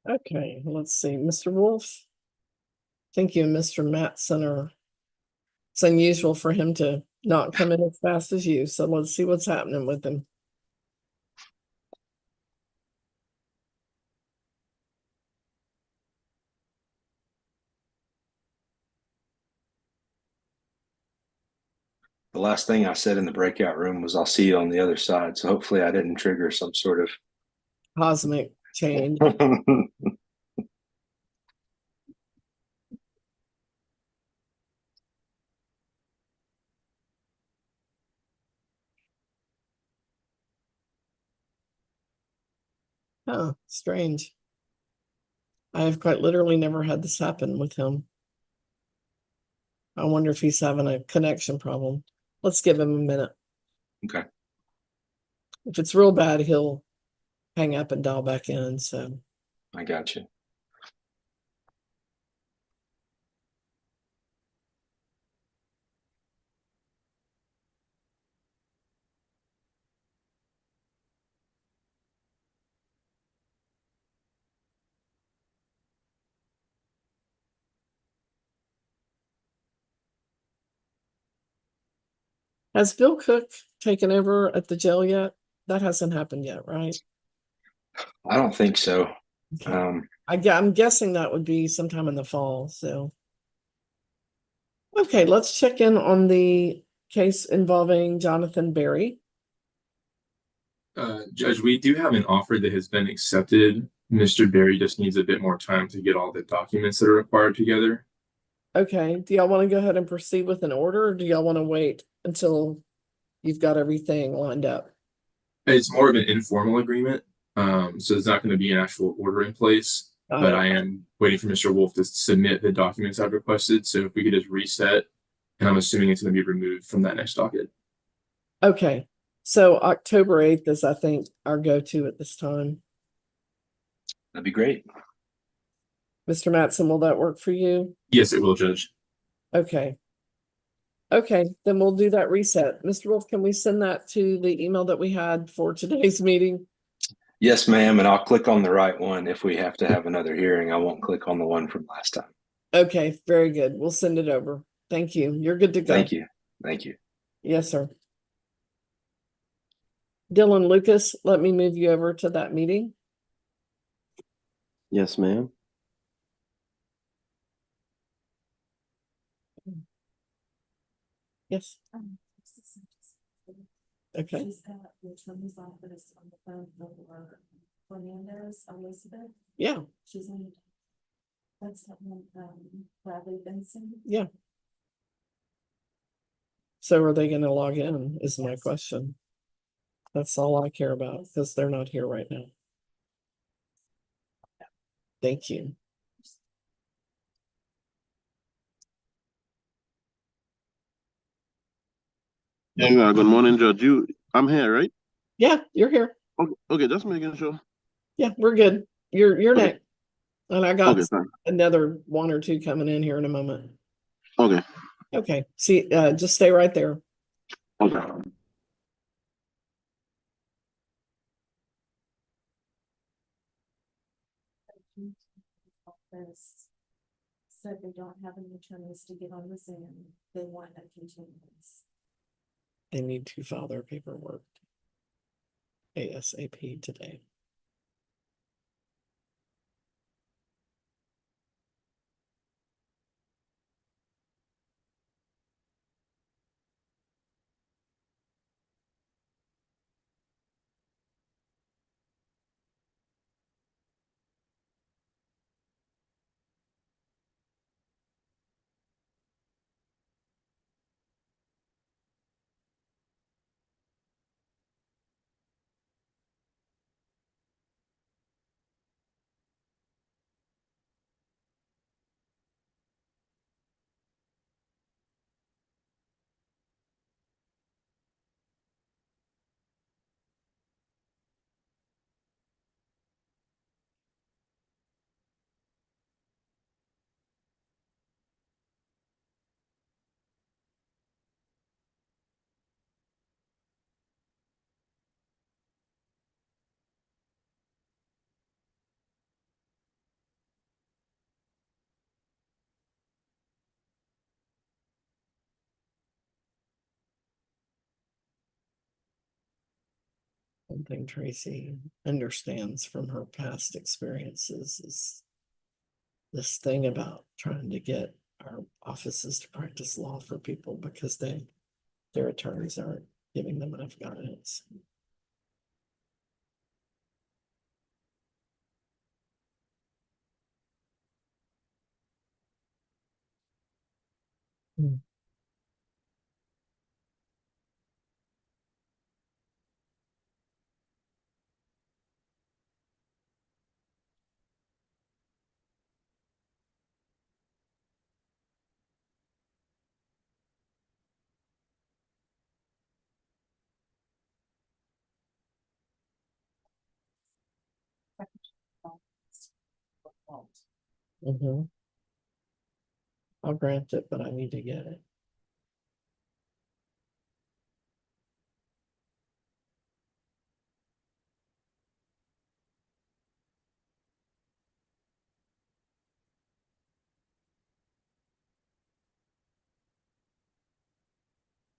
Okay, let's see, Mr. Wolf. Thank you, Mr. Mattson are. It's unusual for him to not come in as fast as you, so let's see what's happening with him. The last thing I said in the breakout room was I'll see you on the other side. So hopefully I didn't trigger some sort of Cosmic change. Huh, strange. I have quite literally never had this happen with him. I wonder if he's having a connection problem. Let's give him a minute. Okay. If it's real bad, he'll hang up and dial back in, so. I got you. Has Bill Cook taken over at the jail yet? That hasn't happened yet, right? I don't think so. Okay. I'm guessing that would be sometime in the fall, so. Okay, let's check in on the case involving Jonathan Berry. Judge, we do have an offer that has been accepted. Mr. Berry just needs a bit more time to get all the documents that are required together. Okay, do y'all want to go ahead and proceed with an order, or do y'all want to wait until you've got everything lined up? It's more of an informal agreement, so there's not going to be an actual order in place. But I am waiting for Mr. Wolf to submit the documents I've requested. So if we could just reset, and I'm assuming it's going to be removed from that next docket. Okay, so October 8th is, I think, our go-to at this time. That'd be great. Mr. Mattson, will that work for you? Yes, it will, Judge. Okay. Okay, then we'll do that reset. Mr. Wolf, can we send that to the email that we had for today's meeting? Yes, ma'am. And I'll click on the right one. If we have to have another hearing, I won't click on the one from last time. Okay, very good. We'll send it over. Thank you. You're good to go. Thank you. Thank you. Yes, sir. Dylan Lucas, let me move you over to that meeting. Yes, ma'am. Yes. Okay. She's got the attorney's office on the phone for Fernandez, Elizabeth. Yeah. She's in. That's that one, Bradley Benson. Yeah. So are they going to log in is my question. That's all I care about because they're not here right now. Thank you. Yeah, good morning, Judge. I'm here, right? Yeah, you're here. Okay, just making sure. Yeah, we're good. You're Okay. next. And I got Okay, fine. another one or two coming in here in a moment. Okay. Okay. See, just stay right there. Okay. Office said they don't have any attorneys to get on the Zoom. They want a continuance. They need to file their paperwork ASAP today. one thing Tracy understands from her past experiences is this thing about trying to get our offices to practice law for people because their attorneys aren't giving them enough guidance. I'll grant it, but I need to get it.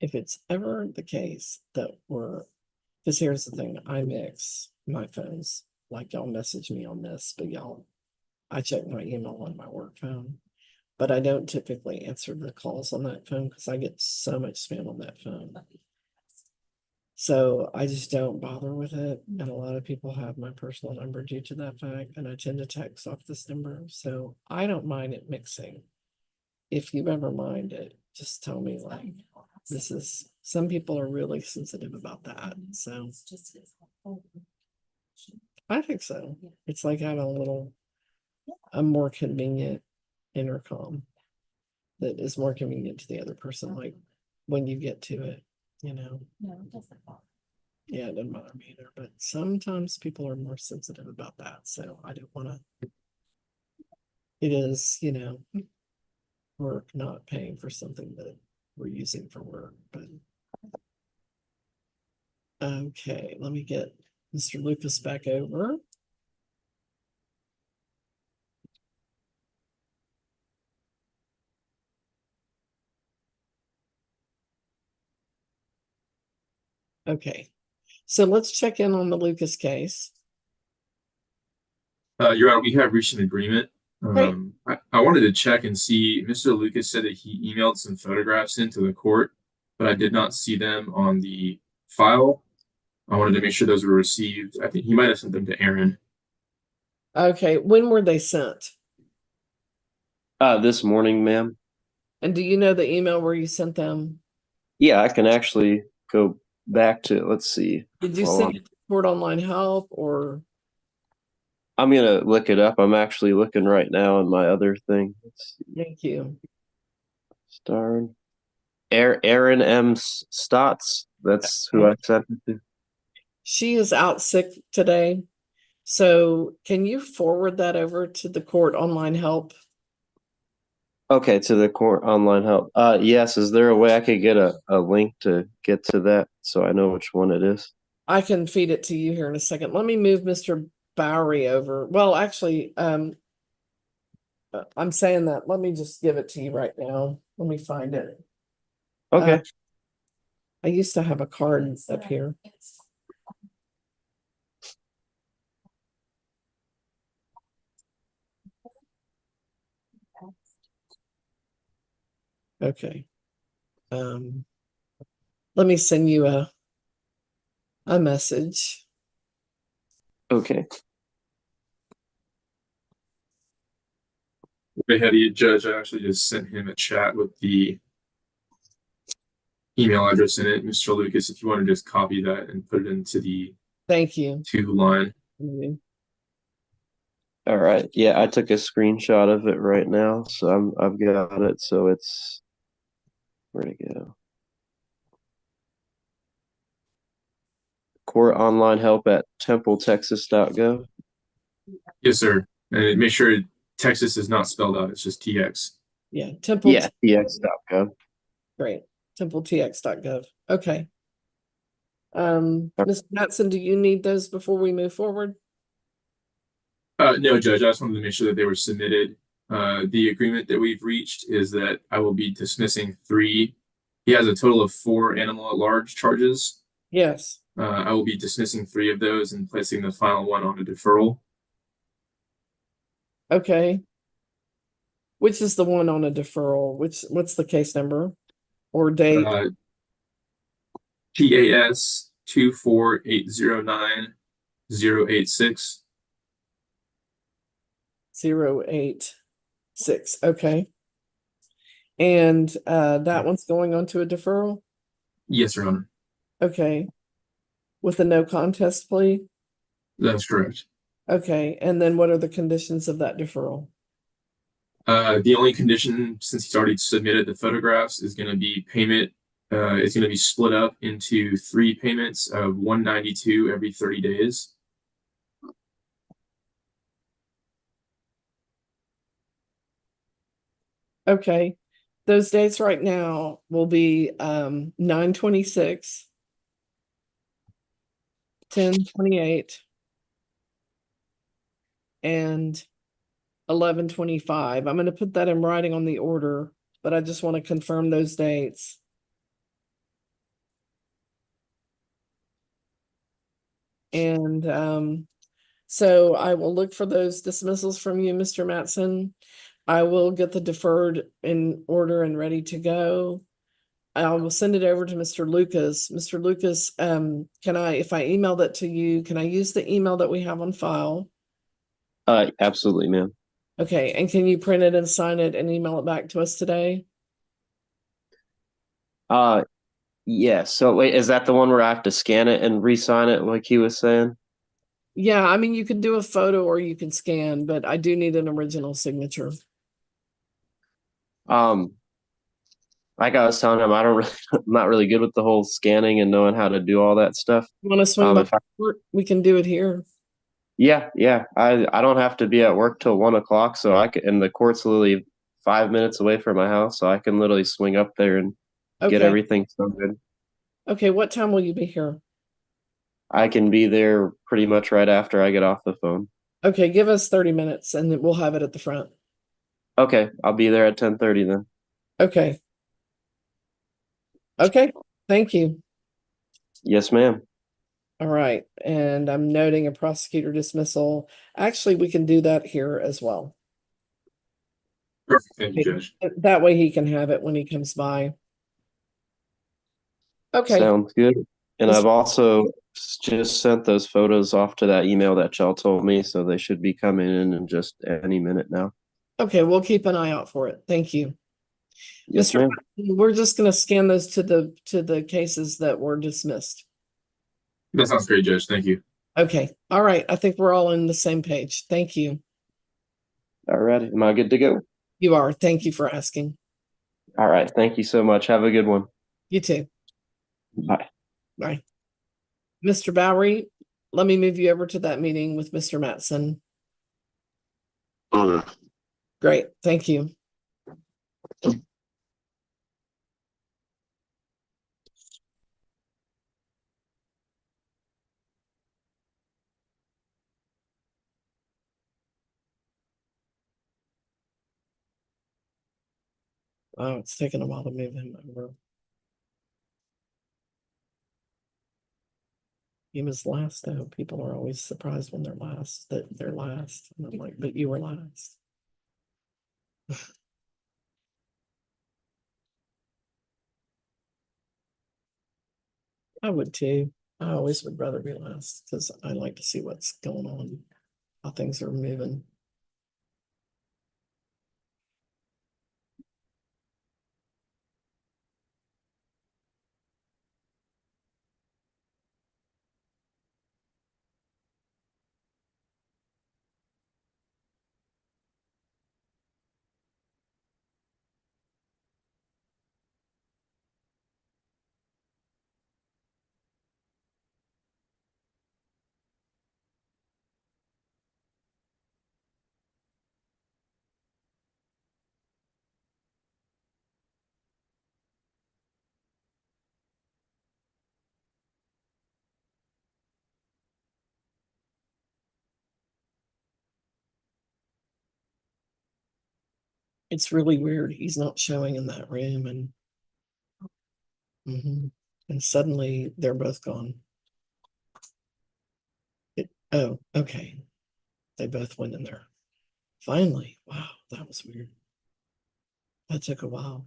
If it's ever the case that because here's the thing, I mix my phones, like y'all message me on this, but I check my email on my work phone, but I don't typically answer the calls on that phone because I get so much spam on that phone. So I just don't bother with it. And a lot of people have my personal number due to that fact, and I tend to text off this number. So I don't mind it mixing. If you ever mind it, just tell me, like, some people are really sensitive about that. So I think so. It's like having a more convenient intercom that is more convenient to the other person, like when you get to it, No, it doesn't bother. Yeah, it doesn't bother me either, but sometimes people are more sensitive about that, so I don't want to. It is, work, not paying for something that we're using for work, but. Okay, let me get Mr. Lucas back over. Okay, so let's check in on the Lucas case. Your Honor, we have reached an agreement. Great. I wanted to check and see, Mr. Lucas said that he emailed some photographs into the court, but I did not see them on the file. I wanted to make sure those were received. I think he might have sent them to Aaron. Okay, when were they sent? This morning, ma'am. And do you know the email where you sent them? Yeah, I can actually go back to, let's see. Did you send it to Court Online Help or? I'm gonna look it up. I'm actually looking right now on my other thing. Let's see. Thank you. Starn. Aaron M. Stotts. That's who I sent it to. She is out sick today. So can you forward that over to the Court Online Help? Okay, to the Court Online Help. Yes, is there a way I could get a link to get to that so I know which one it is? I can feed it to you here in a second. Let me move Mr. Bowery over. Well, actually, I'm saying that. Let me just give it to you right now. Let me find it. Okay. I used to have a card up here. Okay. Let me send you a message. Okay. Way ahead of you, Judge. I actually just sent him a chat with the email address in it. Mr. Lucas, if you want to just copy that and put it into the Thank you. to line. All right. Yeah, I took a screenshot of it right now, so I've got it. So it's where'd it go? Court Online Help at templetexas.gov. Yes, sir. And make sure Texas is not spelled out. It's just TX. Yeah, Temple. Yeah, tx.gov. Great. TempleTX.gov. Okay. Mr. Matson, do you need those before we move forward? No, Judge. I just wanted to make sure that they were submitted. The agreement that we've reached is that I will be dismissing 3. He has a total of 4 animal at large charges. Yes. I will be dismissing 3 of those and placing the final one on a deferral. Okay. Which is the one on a deferral? What's the case number or date? PAS 24809-086. 086. Okay. And that one's going on to a deferral? Yes, Your Honor. Okay. With a no contest plea? That's correct. Okay. And then what are the conditions of that deferral? The only condition, since he's already submitted the photographs, is going to be payment. It's going to be split up into 3 payments of $192 every 30 days. Okay. Those dates right now will be 9/26, 10/28, and 11/25. I'm going to put that in writing on the order, but I just want to confirm those dates. And so I will look for those dismissals from you, Mr. Matson. I will get the deferred in order and ready to go. I will send it over to Mr. Lucas. Mr. Lucas, if I email that to you, can I use the email that we have on file? Absolutely, ma'am. Okay, and can you print it and sign it and email it back to us today? Yeah. So wait, is that the one where I have to scan it and re-sign it like he was saying? Yeah, I mean, you can do a photo or you can scan, but I do need an original signature. Like I was telling him, I don't really, I'm not really good with the whole scanning and knowing how to do all that stuff. You want to swing by If I, court? We can do it here. yeah, I don't have to be at work till 1 o'clock, so I can, and the court's literally 5 minutes away from my house, so I can literally swing up there and get Okay. everything started. Okay, what time will you be here? I can be there pretty much right after I get off the phone. Okay, give us 30 minutes and then we'll have it at the front. Okay, I'll be there at 10:30 then. Okay. Okay, thank you. Yes, ma'am. All right, and I'm noting a prosecutor dismissal. Actually, we can do that here as well. Perfect. Thank you, Judge. That way he can have it when he comes by. Okay. Sounds good. And This- I've also just sent those photos off to that email that y'all told me, so they should be coming in just any minute now. Okay, we'll keep an eye out for it. Thank you. Yes, Mr. ma'am. We're just gonna scan those to the cases that were dismissed. That sounds great, Judge. Thank you. Okay, all right. I think we're all on the same page. Thank you. All right. Am I good to go? You are. Thank you for asking. All right. Thank you so much. Have a good one. You too. Bye. Bye. Mr. Bowery, let me move you over to that meeting with Mr. Matson. Okay. Great, thank you. Oh, it's taking a while to move him over. He was last though. People are always surprised when they're last, that they're last. And I'm like, but you were last. I would too. I always would rather be last because I like to see what's going on, how things are moving. It's really weird. He's not showing in that room and suddenly they're both gone. Oh, okay. They both went in there. Finally. Wow, that was weird. That took a while.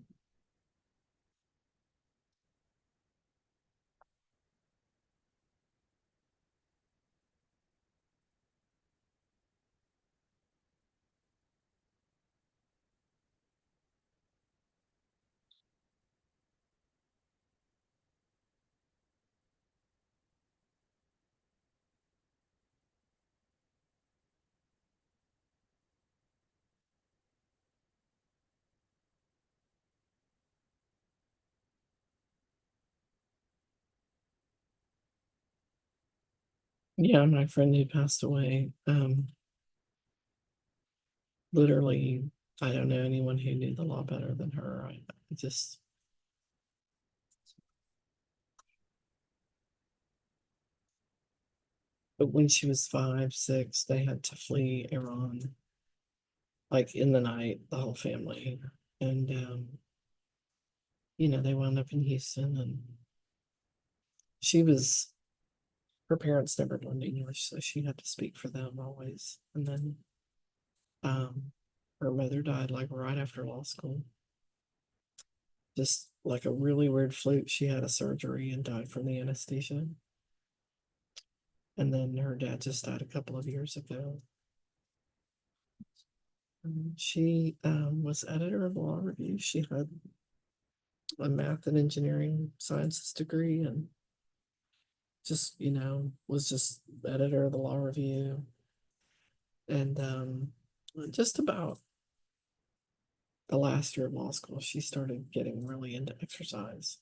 Yeah, my friend who passed away, literally, I don't know anyone who knew the law better than her. I just, but when she was 5, 6, they had to flee Iran, like in the night, the whole family. And, they wound up in Houston, and she was, her parents never learned English, so she had to speak for them always. And then, her mother died like right after law school. Just like a really weird fluke. She had a surgery and died from the anesthesia. And then her dad just died a couple of years ago. She was editor of Law Review. She had a math and engineering sciences degree, and just, was just editor of the Law Review. And just about the last year of law school, she started getting really into exercise.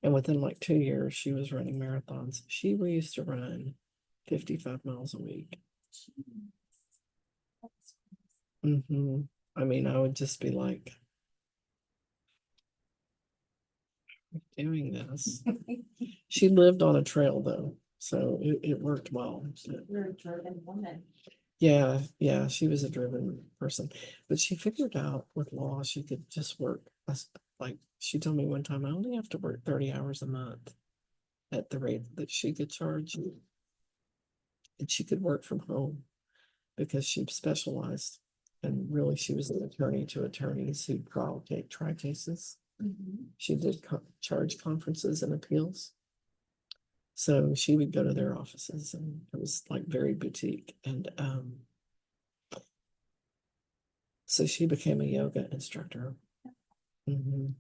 And within like 2 years, she was running marathons. She used to run 55 miles a week. I mean, I would just be like, doing this. She lived on a trail though, so it worked well. You're a driven woman. Yeah, she was a driven person, but she figured out with law she could just work. Like she told me one time, I only have to work 30 hours a month at the rate that she could charge, and she could work from home because she specialized. And really, she was an attorney to attorneys who try cases. She did charge conferences and appeals. So she would go to their offices, and it was like very boutique. And so she became a yoga instructor. And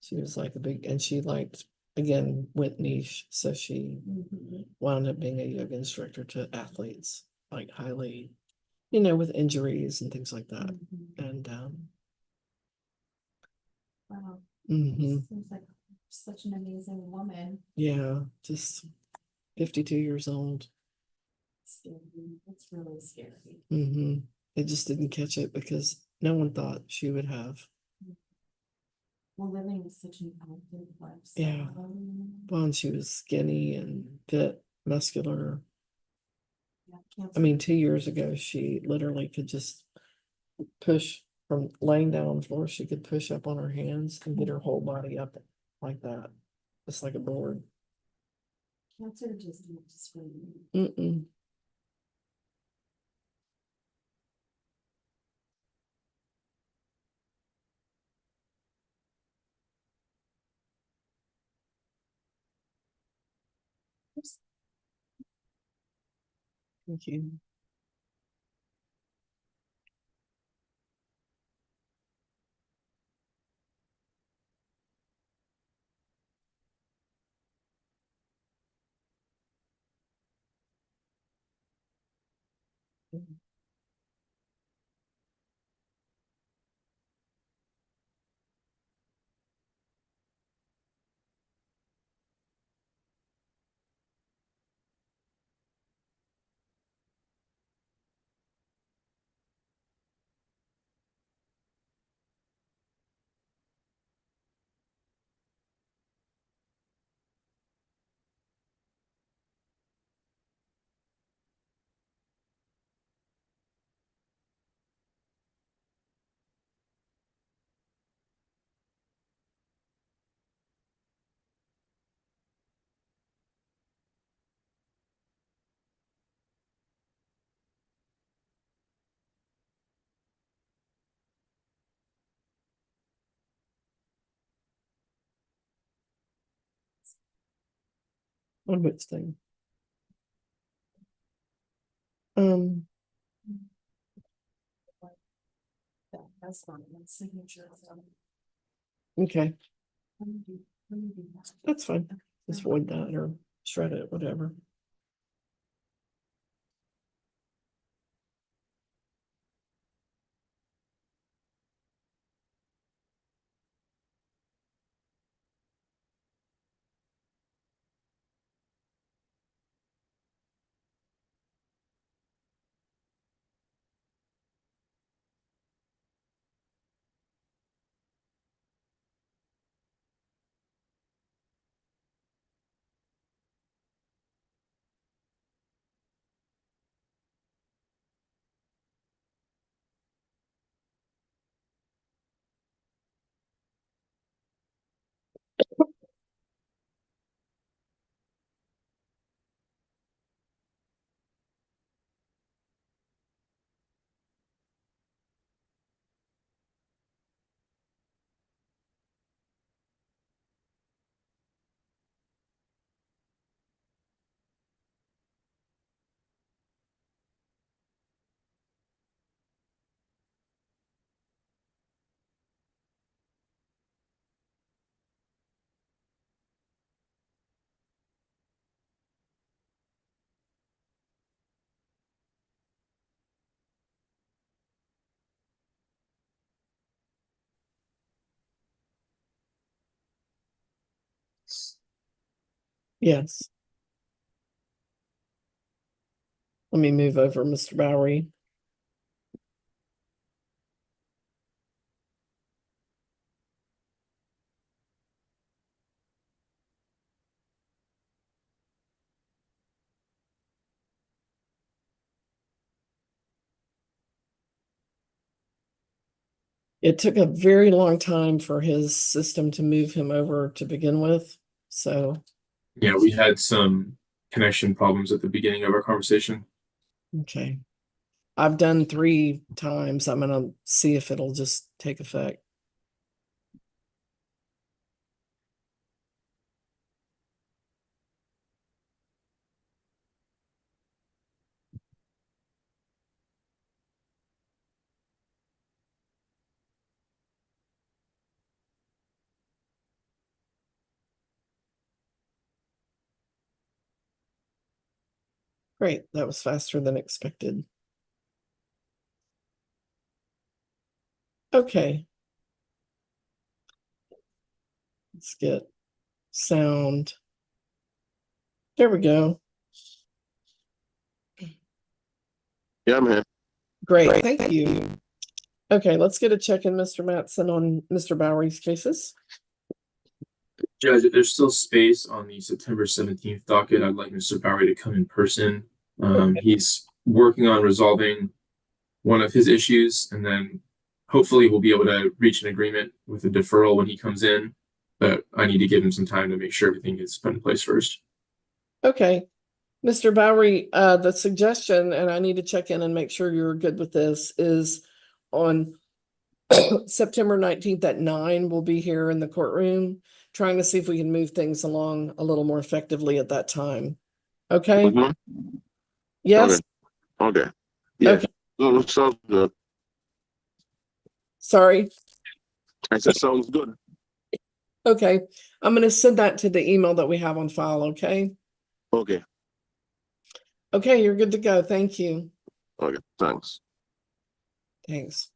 she was like and she liked, again, went niche. So she wound up being a yoga instructor to athletes, like highly, with injuries and things like that. And Wow. mhm. Seems like such an amazing woman. Yeah, just 52 years old. Scary. That's really scary. They just didn't catch it because no one thought she would have. Well, living such an active lifestyle. Yeah. Well, and she was skinny and fit, muscular. Yeah, I mean, 2 years ago, she literally could just push from laying down on the floor. She could push up on her hands and get her whole body up like that, just like a board. cancer just went to screaming. Mm-mm. Thank you. On which thing? Um, That's fine, my signature. okay, that's fine. Just void that or shred it, whatever. Yes. Let me move over, Mr. Bowery. It took a very long time for his system to move him over to begin with. So, Yeah, we had some connection problems at the beginning of our conversation. okay. I've done 3 times. I'm gonna see if it'll just take effect. Great, that was faster than expected. Okay. Let's get sound. There we go. Yeah, I'm here. Great, thank you. Okay, let's get a check in, Mr. Mattson, on Mr. Bowery's cases. Judge, if there's still space on the September 17th docket, I'd like Mr. Bowery to come in person. He's working on resolving one of his issues, and then hopefully we'll be able to reach an agreement with a deferral when he comes in. But I need to give him some time to make sure everything gets put in place first. Okay, Mr. Bowery, the suggestion, and I need to check in and make sure you're good with this, is on September 19th at 9, we'll be here in the courtroom, trying to see if we can move things along a little more effectively at that time. Okay? Mhm. Yes? Okay. Yeah. Okay. No, sounds good. Sorry. I said sounds good. Okay. I'm gonna send that to the email that we have on file, okay? Okay. Okay, you're good to go. Thank you. Okay. Thanks. Thanks.